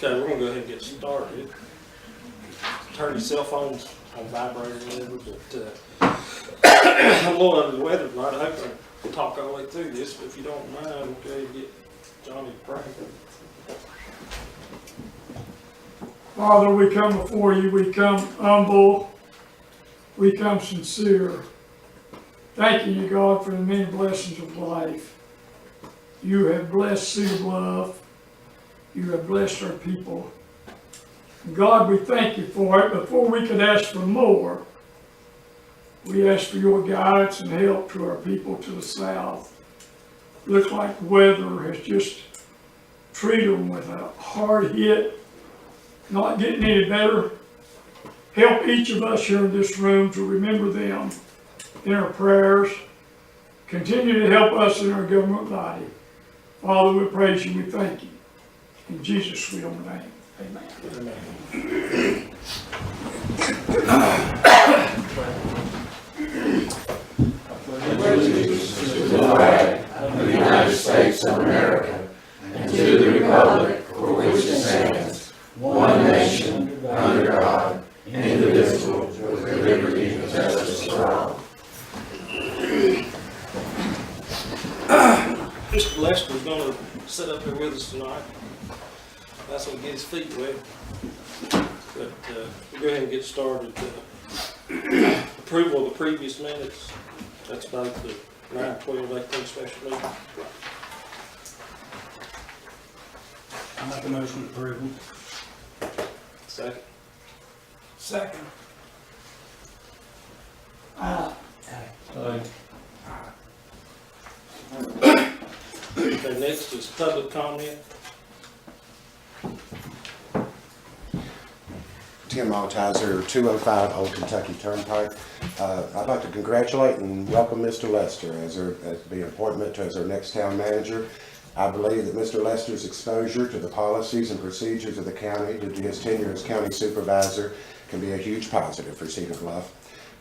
Okay, we're going to go ahead and get started. Turn your cell phones on vibrator or whatever, but I'm a little under the weather tonight. I hope I can talk all the way through this, but if you don't mind, we'll go ahead and get Johnny to pray. Father, we come before you, we come humble, we come sincere. Thanking you, God, for the many blessings of life. You have blessed Cedar Bluff. You have blessed our people. God, we thank you for it. Before we could ask for more, we ask for your guidance and help to our people to the south. Looks like the weather has just treated them with a hard hit, not getting any better. Help each of us here in this room to remember them in our prayers. Continue to help us in our government body. Father, we praise you, we thank you. In Jesus' sweet name, amen. Amen. Allegiance to the flag of the United States of America and to the republic for which it stands, one nation, under God, indivisible, with liberty and justice for all. Mr. Lester's going to sit up here with us tonight. That's going to get his feet wet. But we'll go ahead and get started. Approval of the previous minutes. That's about the 9/12/18 special meeting. I make a motion to approve. Second. Second. Okay, next is public comment. Tim Altizer, 205 Old Kentucky Turnpike. I'd like to congratulate and welcome Mr. Lester as the appointment as our next town manager. I believe that Mr. Lester's exposure to the policies and procedures of the county due to his tenure as county supervisor can be a huge positive for Cedar Bluff.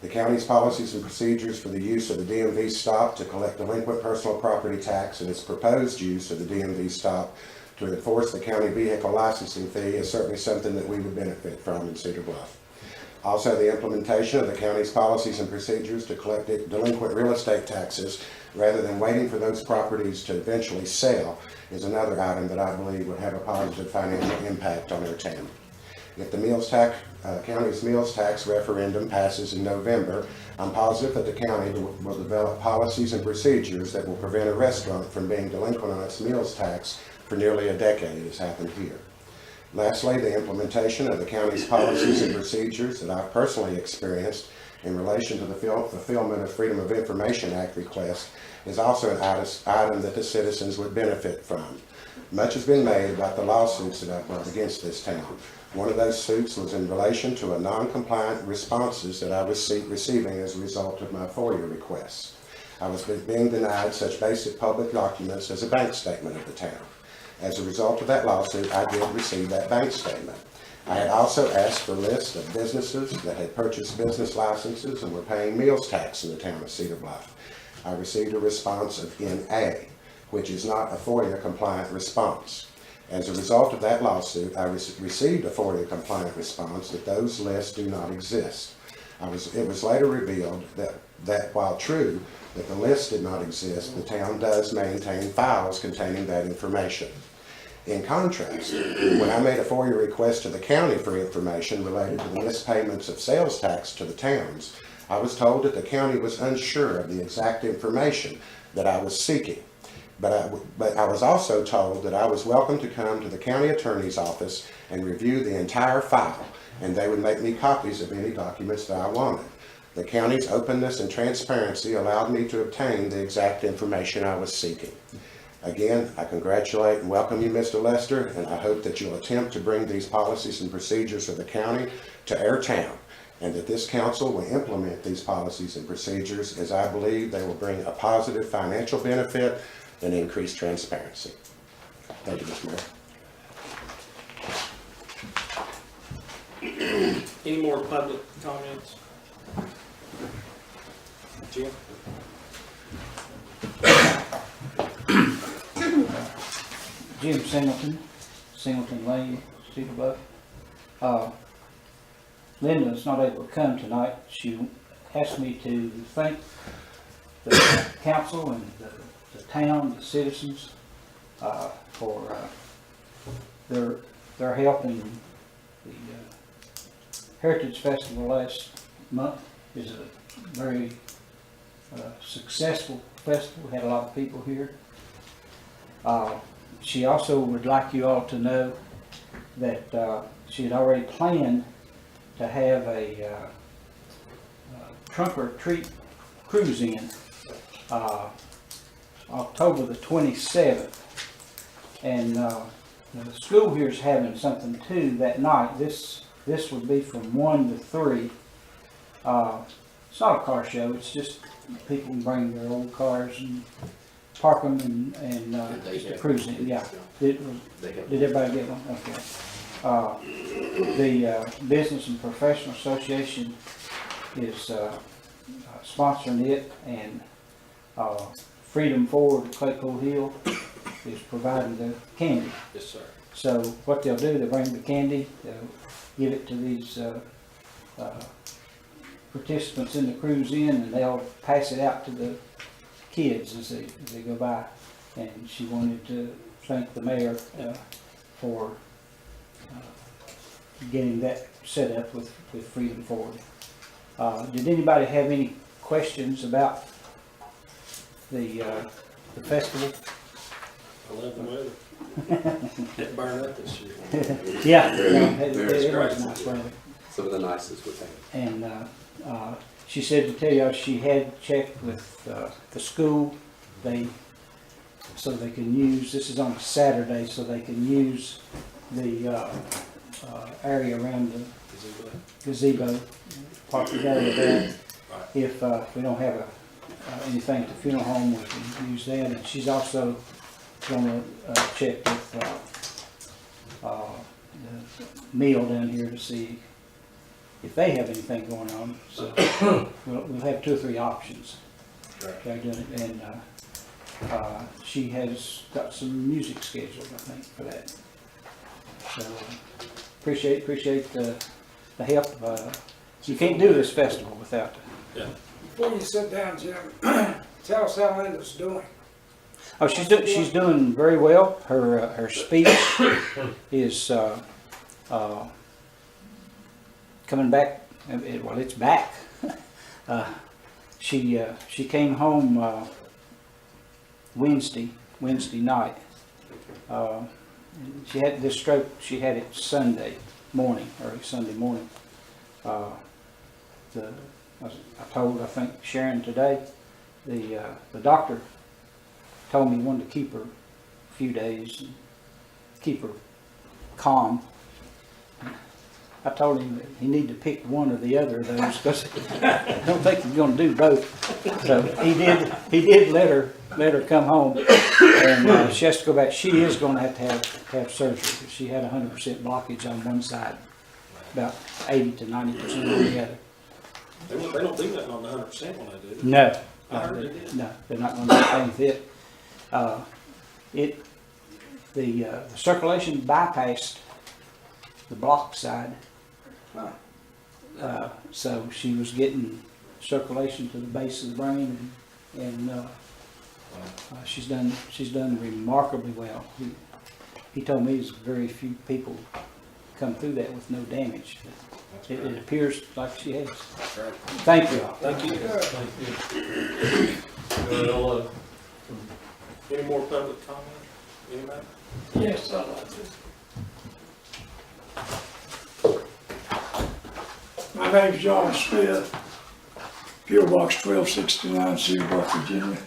The county's policies and procedures for the use of the DMV stop to collect delinquent personal property tax and its proposed use of the DMV stop to enforce the county vehicle licensing fee is certainly something that we would benefit from in Cedar Bluff. Also, the implementation of the county's policies and procedures to collect delinquent real estate taxes rather than waiting for those properties to eventually sell is another item that I believe would have a positive financial impact on our town. If the county's meals tax referendum passes in November, I'm positive that the county will develop policies and procedures that will prevent a restaurant from being delinquent on its meals tax for nearly a decade, as happened here. Lastly, the implementation of the county's policies and procedures that I've personally experienced in relation to the fulfillment of Freedom of Information Act requests is also an item that the citizens would benefit from. Much has been made about the lawsuits that I've brought against this town. One of those suits was in relation to a non-compliant responses that I was receiving as a result of my FOIA requests. I was being denied such basic public documents as a bank statement of the town. As a result of that lawsuit, I did receive that bank statement. I had also asked for lists of businesses that had purchased business licenses and were paying meals tax in the town of Cedar Bluff. I received a response of NA. which is not a FOIA compliant response. As a result of that lawsuit, I received a FOIA compliant response that those lists do not exist. It was later revealed that while true that the list did not exist, the town does maintain files containing that information. In contrast, when I made a FOIA request to the county for information related to the missed payments of sales tax to the towns, I was told that the county was unsure of the exact information that I was seeking. But I was also told that I was welcome to come to the county attorney's office and review the entire file, and they would make me copies of any documents that I wanted. The county's openness and transparency allowed me to obtain the exact information I was seeking. Again, I congratulate and welcome you, Mr. Lester, and I hope that you'll attempt to bring these policies and procedures of the county to our town, and that this council will implement these policies and procedures, as I believe they will bring a positive financial benefit and increased transparency. Thank you, Mr. Mayor. Any more public comments? Jim? Jim Singleton Lane, Cedar Bluff. Linda's not able to come tonight. She asked me to thank the council and the town, the citizens, for their help in the Heritage Festival last month. Is a very successful festival. We had a lot of people here. She also would like you all to know that she had already planned to have a trunk or treat cruise in October the 27th. And the school here is having something too that night. This would be from 1 to 3. It's not a car show, it's just people can bring their old cars and park them and just a cruise in. Yeah. Did everybody get one? Okay. The Business and Professional Association is sponsoring it, and Freedom Forward Claypool Hill is providing the candy. Yes, sir. So what they'll do, they'll bring the candy, they'll give it to these participants in the cruise in, and they'll pass it out to the kids as they go by. And she wanted to thank the mayor for getting that set up with Freedom Forward. Did anybody have any questions about the festival? I love the weather. It burned up this year. Yeah, it Very was nice weather. Some of the nicest we think. And she said to tell you she had checked with the school, so they can use, this is on a Saturday, so they can use the area around the gazebo, park the area there. If we don't have anything at the funeral home, we can use that. And she's also going to check with the meal down here to see if they have anything going on. So we'll have 2 or 3 options. They're doing it, and she has got some music scheduled, I think, for that. So appreciate the help. You can't do this festival without Yeah. Before you sit down, Jim, tell us how Linda's doing. Oh, she's doing very well. Her speech is coming back. Well, it's back. She came home Wednesday night. She had this stroke. She had it Sunday morning, early Sunday morning. I think Sharon today, the doctor told me he wanted to keep her a few days and keep her calm. I told him that he needed to pick one or the other of those, because I don't think he's going to do both. So he did let her come home, and she has to go back. She is going to have surgery. She had 100% blockage on one side, about 80 to 90% on the other. They don't do that on the 100% when they do it. No, I heard they did. no, they're not going to do anything with it. the circulation bypassed the block side. So she was getting circulation to the base of the brain, and she's done remarkably well. He told me there's very few people come through that with no damage. It appears like she has. Thank you. Thank you. Well, any more public comment? Anybody? Yes, I'd like to. My name's John Smith, P.O. Box 1269, Cedar Bluff, Virginia.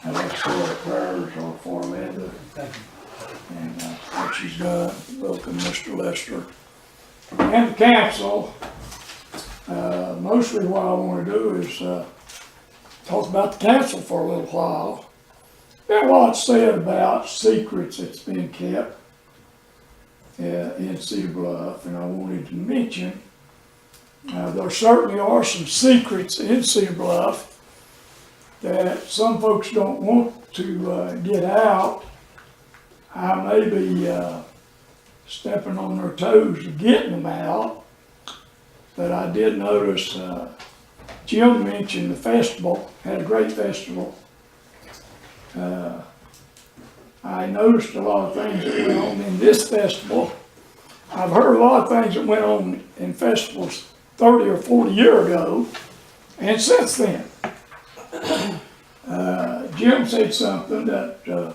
I'd like to say a prayers for Amanda and what she's done. Welcome, Mr. Lester. And the council. Mostly what I want to do is talk about the council for a little while. There a lot said about secrets that's been kept in Cedar Bluff, and I wanted to mention there certainly are some secrets in Cedar Bluff that some folks don't want to get out. I may be stepping on their toes to getting them out, but I did notice Jim mentioned the festival, had a great festival. I noticed a lot of things that went on in this festival. I've heard a lot of things that went on in festivals 30 or 40 years ago, and since then. Jim said something that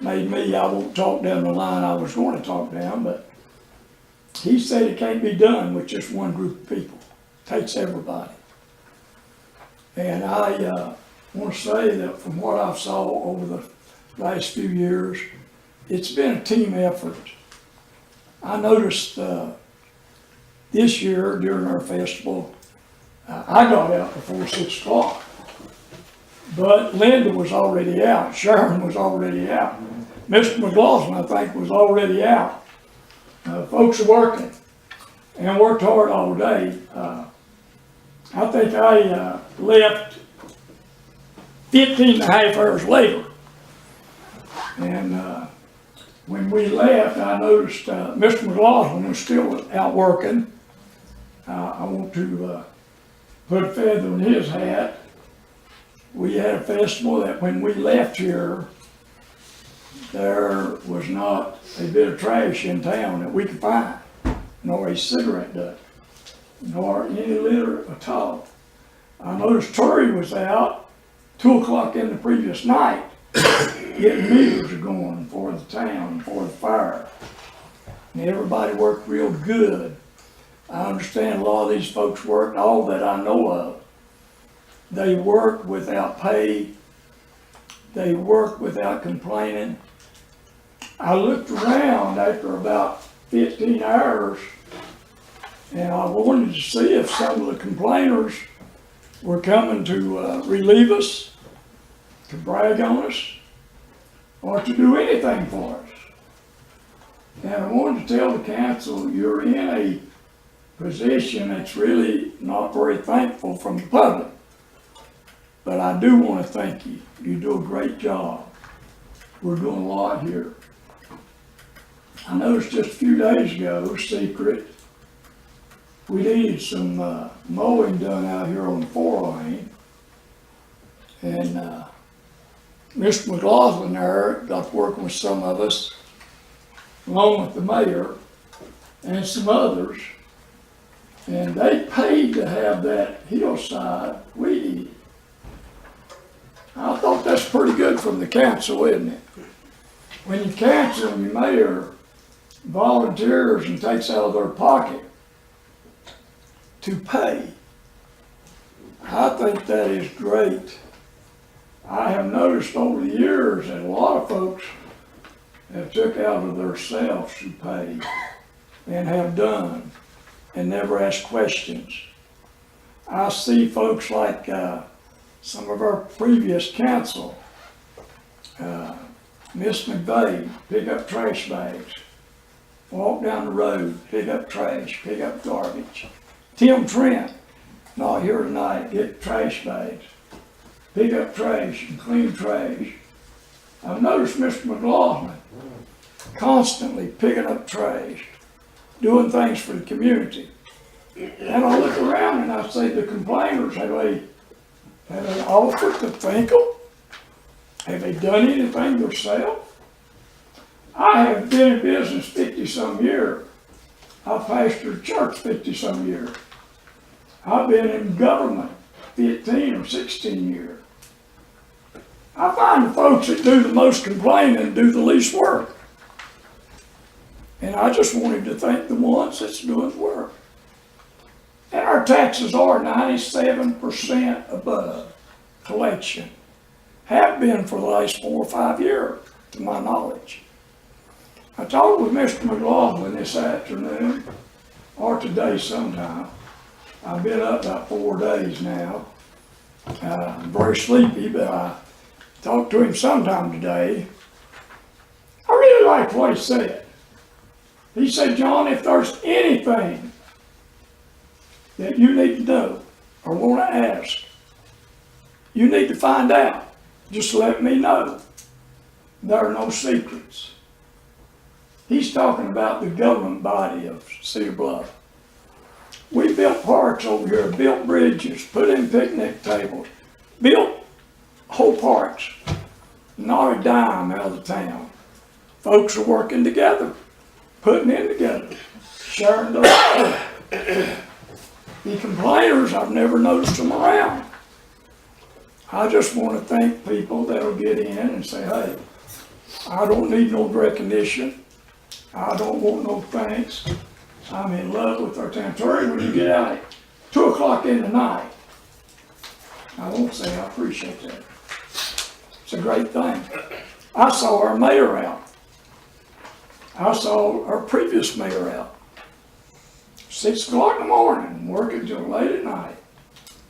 made me, I won't talk down the line I was going to talk down, but he said it can't be done with just one group of people. It takes everybody. And I want to say that from what I've saw over the last few years, it's been a team effort. I noticed this year during our festival, I got out before 6 o'clock. But Linda was already out, Sharon was already out. Mr. McLaughlin, I think, was already out. Folks are working and worked hard all day. I think I left 15 and a half hours later. And when we left, I noticed Mr. McLaughlin was still out working. I want to put a feather in his hat. We had a festival that when we left here, there was not a bit of trash in town that we could find, nor a cigarette butt, nor any litter at all. I noticed Terry was out 2 o'clock in the previous night, getting meters going for the town, for the fire. And everybody worked real good. I understand a lot of these folks worked, all that I know of. They worked without pay. They worked without complaining. I looked around after about 15 hours and I wanted to see if some of the complainers were coming to relieve us, to brag on us, or to do anything for us. And I wanted to tell the council, you're in a position that's really not very thankful from the public. But I do want to thank you. You do a great job. We're doing a lot here. I noticed just a few days ago, secret, we needed some mowing done out here on the 4-lane. And Mr. McLaughlin there got to working with some of us, along with the mayor and some others. And they paid to have that hillside weeded. I thought that's pretty good from the council, isn't it? When you council and your mayor volunteers and takes out of their pocket to pay, I think that is great. I have noticed over the years that a lot of folks have took out of themselves to pay and have done and never asked questions. I see folks like some of our previous council, Miss McVeigh, pick up trash bags, walk down the road, pick up trash, pick up garbage. Tim Trent, not here tonight, get trash bags, pick up trash and clean trash. I've noticed Mr. McLaughlin constantly picking up trash, doing things for the community. And I look around and I say, the complainers, have they offered to thank them? Have they done anything themselves? I have been in business 50-some years. I pastored church 50-some years. I've been in government 15 or 16 years. I find the folks that do the most complaining do the least work. And I just wanted to thank the ones that's doing the work. And our taxes are 97% above collection. Have been for the last 4 or 5 years, to my knowledge. I talked with Mr. McLaughlin this afternoon, or today sometime. I've been up about 4 days now. I'm very sleepy, but I talked to him sometime today. I really liked what he said. He said, John, if there's anything that you need to know or want to ask, you need to find out. Just let me know. There are no secrets. He's talking about the government body of Cedar Bluff. We built parks over here, built bridges, put in picnic tables, built whole parks, not a dime out of the town. Folks are working together, putting in together, sharing the love. The complainers, I've never noticed them around. I just want to thank people that'll get in and say, hey, I don't need no recognition. I don't want no thanks. I'm in love with our town. Terry, when you get out at 2 o'clock in the night, I won't say I appreciate that. It's a great thing. I saw our mayor out. I saw our previous mayor out. 6 o'clock in the morning, working till late at night,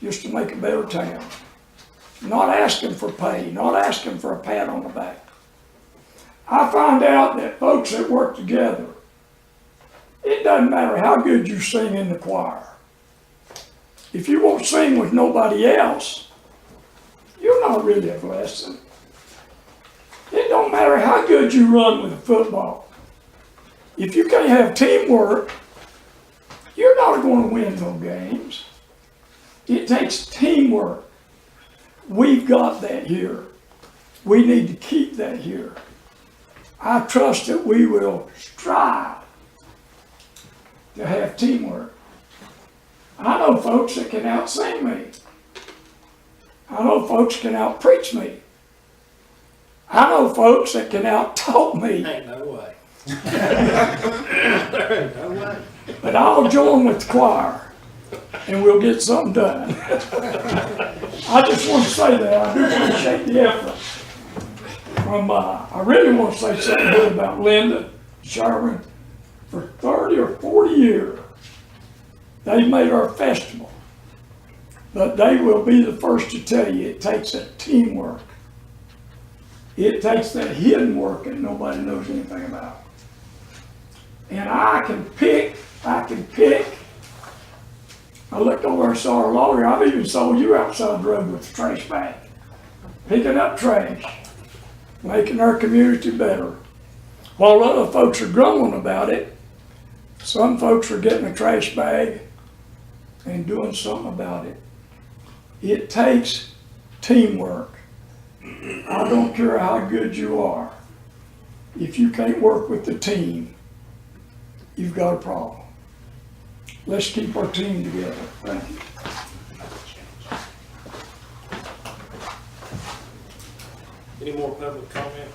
just to make a better town. Not asking for pay, not asking for a pat on the back. I find out that folks that work together, it doesn't matter how good you sing in the choir. If you won't sing with nobody else, you're not really a blessing. It don't matter how good you run with a football. If you can't have teamwork, you're not going to win no games. It takes teamwork. We've got that here. We need to keep that here. I trust that we will strive to have teamwork. I know folks that can out-sing me. I know folks can out-preach me. I know folks that can out-talk me. Ain't no way. There ain't no way. But I'll join with the choir and we'll get something done. I just want to say that. I do appreciate the effort. I really want to say something good about Linda Sherman. For 30 or 40 years, they made our festival. But they will be the first to tell you it takes a teamwork. It takes that hidden work that nobody knows anything about. And I can pick. I looked over and saw our lawyer. I've even saw you outside the road with a trash bag, picking up trash, making our community better. While other folks are grumbling about it, some folks are getting a trash bag and doing something about it. It takes teamwork. I don't care how good you are. If you can't work with the team, you've got a problem. Let's keep our team together. Thank you. Any more public comment?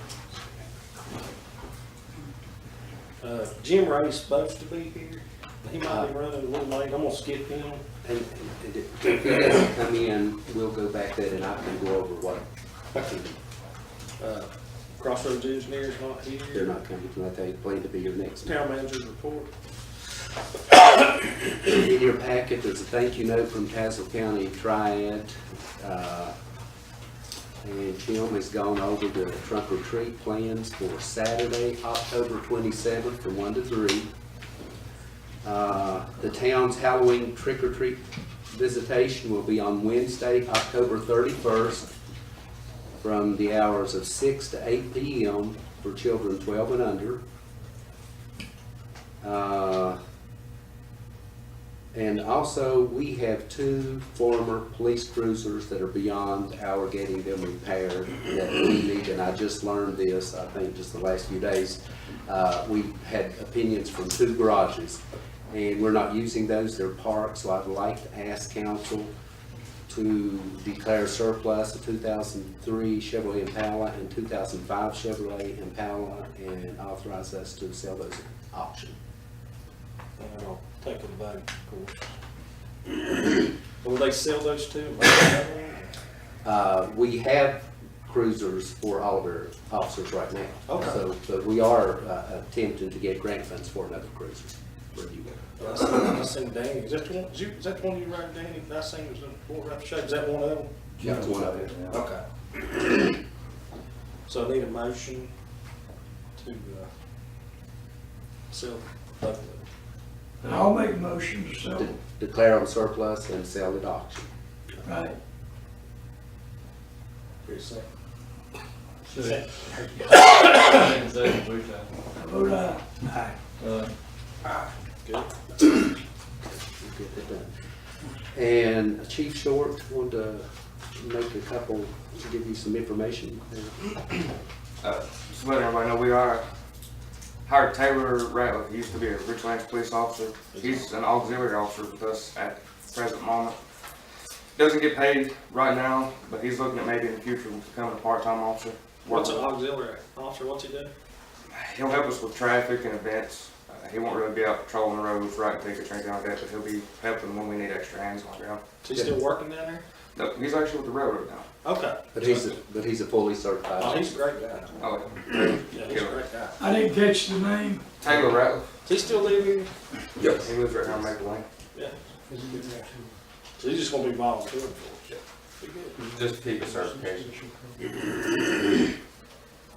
Jim Ray's supposed to be here. He might be running a little late. I'm gonna skip him. And if he doesn't come in, we'll go back there and I can go over what Crossroads Engineer's not they're here. not coming tonight. They plan to be here next month. Town manager's report. In your packet, there's a thank you note from Tazewell County Triad. And Jim has gone over the trunk or treat plans for Saturday, October 27th from 1 to 3. The town's Halloween trick or treat visitation will be on Wednesday, October 31st from the hours of 6 to 8 p.m. for children 12 and under. And also, we have 2 former police cruisers that are beyond our getting them repaired that we need, and I just learned this, I think just the last few days. We had opinions from 2 garages, and we're not using those, they're parked, so I'd like to ask council to declare surplus a 2003 Chevrolet Impala and 2005 Chevrolet Impala and authorize us to sell those at auction. And I'll take a vote, of course. Will they sell those two? We have cruisers for all of our officers right now. Okay. So, but we are attempting to get grant funds for another cruiser. Where do you go? I seen Danny, is that the one, is that the one you wrote, Danny, I seen was in Fort Rapid Shade, is that one of them? That's one of them. Okay. So I need a motion to, sell both of them. I'll make a motion to sell. Declare them surplus and sell at auction. Right. Here, second. Second. I vote aye. Good. We'll get that done. And Chief Short wanted to make a couple, to give you some information. Just letting everybody know we are hired Taylor Ratliff. He used to be a Richlands police officer. He's an auxiliary officer with us at the present moment. Doesn't get paid right now, but he's looking at maybe in the future becoming a part-time officer. What's an auxiliary officer, what's he do? He'll help us with traffic and events. He won't really be out patrolling the roads, writing tickets or anything like that, but he'll be helping when we need extra hands on the ground. Is he still working down there? No, he's actually with the railroad now. Okay. But he's a fully certified. Oh, he's a great guy. Oh, Yeah, he's a great guy. I didn't catch the name. Taylor Ratliff. Does he still live here? Yes. He lives right here on Maple Lane. Yeah. He's a good guy. So he's just gonna be volunteering for us? Be good. Just to keep his certification.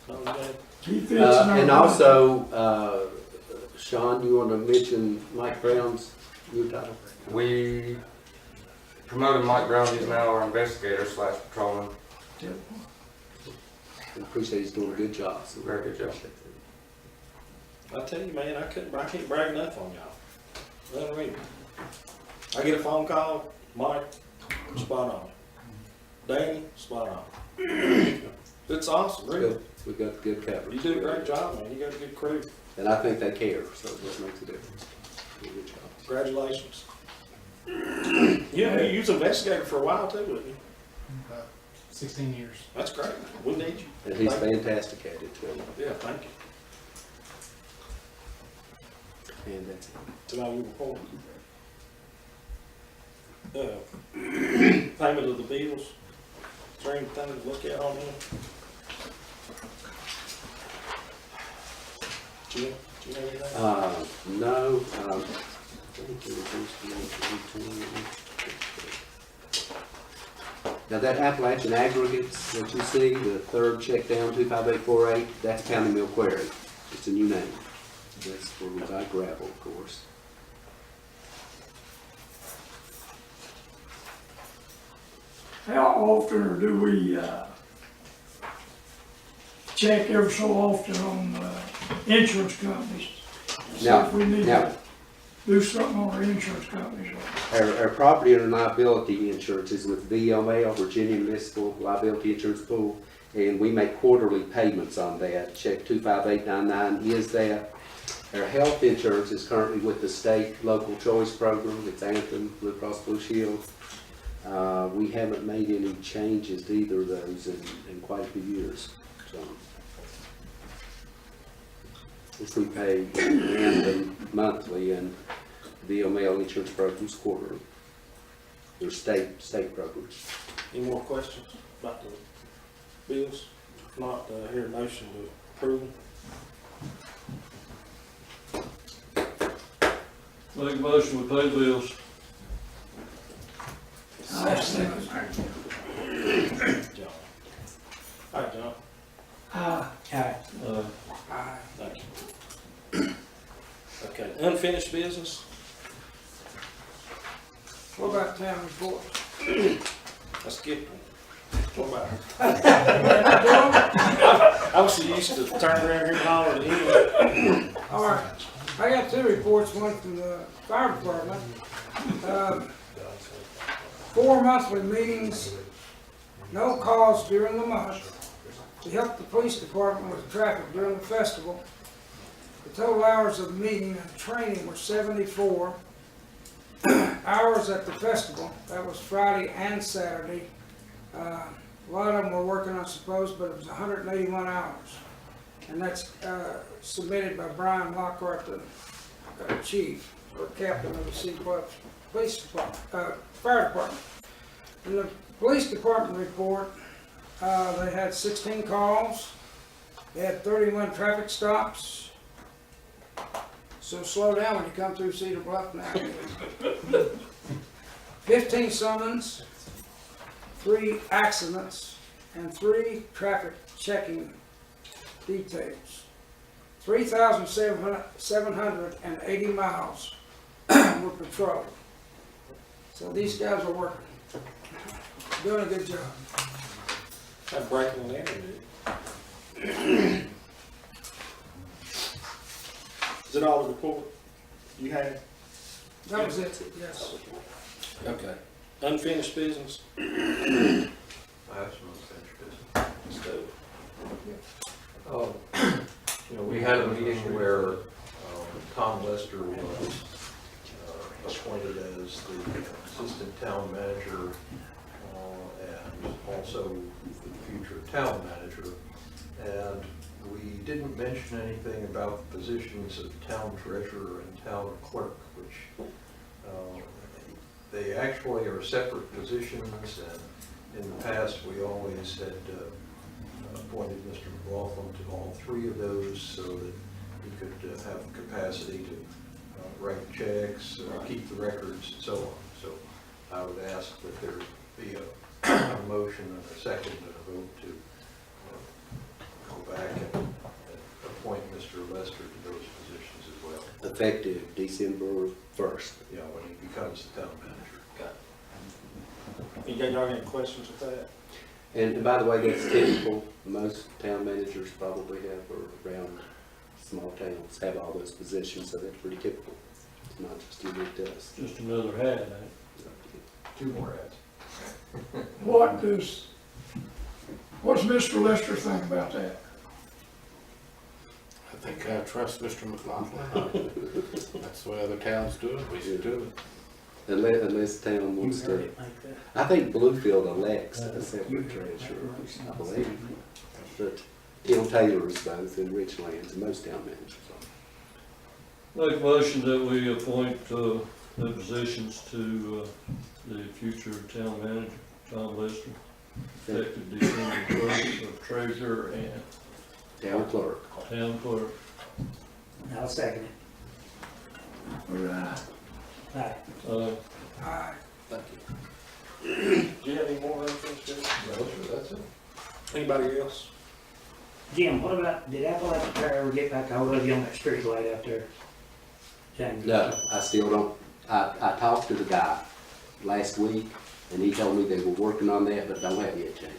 Okay. He fits in our And budget. also, Sean, you want to mention Mike Brown's new title? We promoted Mike Brown. He's now our investigator / patrolman. I appreciate he's doing a good job. So Very good job. I tell you, man, I can't brag enough on y'all. Unreal. I get a phone call, Mike, spot on. Danny, spot on. It's awesome, really. Good. We got good coverage. You do a great job, man. You got a good crew. And I think they care, so that makes a difference. Good job. Congratulations. Yeah, you was an investigator for a while too, wasn't you? 16 years. That's great. We need you. And he's fantastic at it too. Yeah, thank you. And that's it. Tonight we report. Payment of the bills. Is there anything to look at on them? Jim, do you know anything? No, now that Appalachian aggregates that you see, the third check down, 25848, that's County Mill Quarry. It's a new name. That's where we buy gravel, of course. How often do we, check every so often on, insurance companies? See if we need now- to do something on our insurance companies. Our property and liability insurance is with VML, Virginia Municipal Liability Insurance Pool, and we make quarterly payments on that. Check 25899 is that. Our health insurance is currently with the state local choice program. It's Anthem, Blue Cross Blue Shield. We haven't made any changes to either of those in quite a few years. So, if we pay Anthem monthly and VML insurance programs quarterly. They're state programs. Any more questions about the bills? If not, hear a motion to approve them. Make a motion to pay bills. I second. John. All right, John. Thank you. Okay, unfinished business? What about town reports? I skipped one. What about I was used to turn around here and holler at him. All right, I got two reports, one from the fire department. 4 monthly meetings, no calls during the month. We helped the police department with traffic during the festival. The total hours of meeting and training were 74. Hours at the festival, that was Friday and Saturday. A lot of them were working, I suppose, but it was 181 hours. And that's submitted by Brian Lockhart, the chief or captain of the Cedar Bluff Police Department, Fire Department. In the police department report, they had 16 calls. They had 31 traffic stops. So slow down when you come through Cedar Bluff now. 15 summons, 3 accidents, and 3 traffic checking details. 3,780 miles were patrolled. So these guys are working, doing a good job. That breaking and entering. Is it all the report you had? That was it, yes. Okay. Unfinished business? I have some unfinished business. Let's do it. We had a meeting where Tom Lester was appointed as the assistant town manager and also the future town manager. And we didn't mention anything about the positions of town treasurer and town clerk, which they actually are separate positions, and in the past we always had appointed Mr. McLaughlin to all 3 of those so that he could have capacity to write checks, keep the records, and so on. So I would ask that there be a motion and a second and a vote to go back and appoint Mr. Lester to those positions as well. Effective December 1st. Yeah, when he becomes the town manager. You got y'all any questions with that? And by the way, that's typical. Most town managers probably have, or around small towns, have all those positions, so that's pretty typical. It's not just unique to us. Just another hat, eh? 2 more hats. What's Mr. Lester think about that? I think I trust Mr. McLaughlin. That's the way other towns do it, we should do it. Unless town wants to. I think Bluefield elects a separate treasurer, I believe. But Tim Taylor is both in Richlands, and most town managers are. Make a motion that we appoint the positions to the future town manager, Tom Lester, effective December 1st, of treasurer and Town clerk. town clerk. I'll second it. Aye. Aye. Thank you. Do you have any more unfinished business? No, sir, that's it. Anybody else? Jim, what about, did Appalachian Power ever get back a hold of you on that street light out there? James? No, I still don't. I talked to the guy last week, and he told me they were working on that, but don't have yet, James.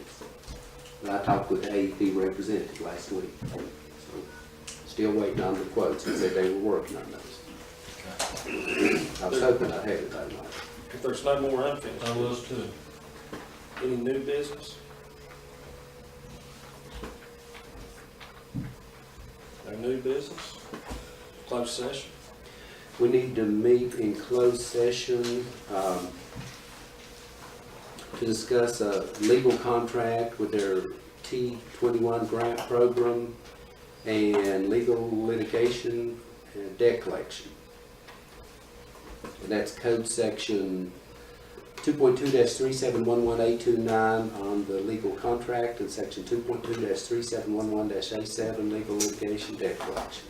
But I talked with the AEP representative last week, so still waiting on the quotes. He said they were working on those. I was hoping I'd have it by tonight. If there's no more unfinished, I was too. any new business? No new business? Closed session? We need to meet in closed session to discuss a legal contract with their T21 grant program and legal litigation and debt collection. And that's code section 2.2-3711829 on the legal contract and section 2.2-3711-A7 legal litigation debt collection.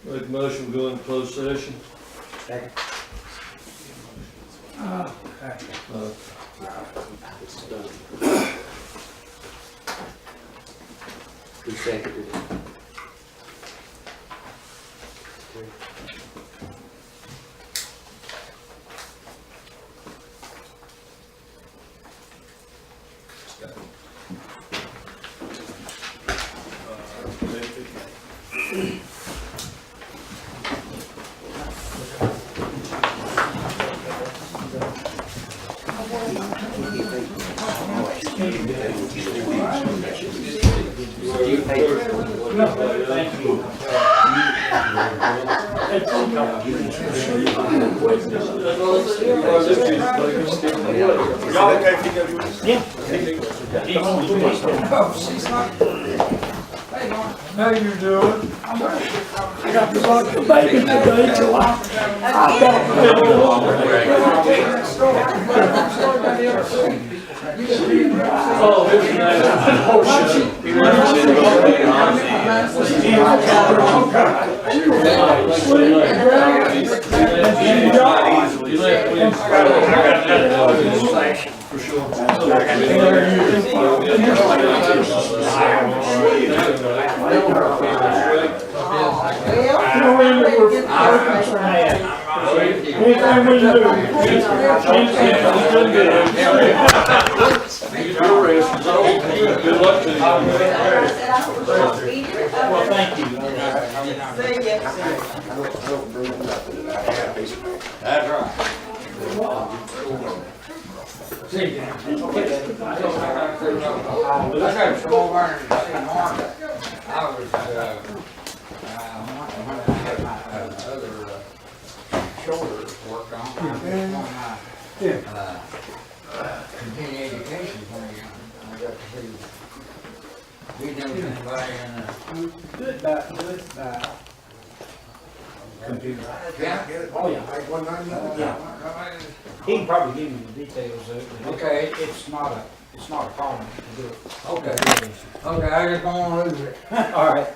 Make a motion, we go into closed session. Second. It's done. Who seconded it? Y'all okay if you go with us? No, she's not. Hey, Mark. How you doing? I got to talk to baby today, so I anything we do. Good luck to you. Well, thank you. That's right. I got some over in St. Margaret. I was, when I had my other shoulder worked on, I was on my continuing education thing. I got to see, we didn't get anybody in Good. Computer. Oh, yeah. He can probably give you the details of it. But Okay. It's not a problem to do it. Okay. Okay, I just don't want to lose it. All right.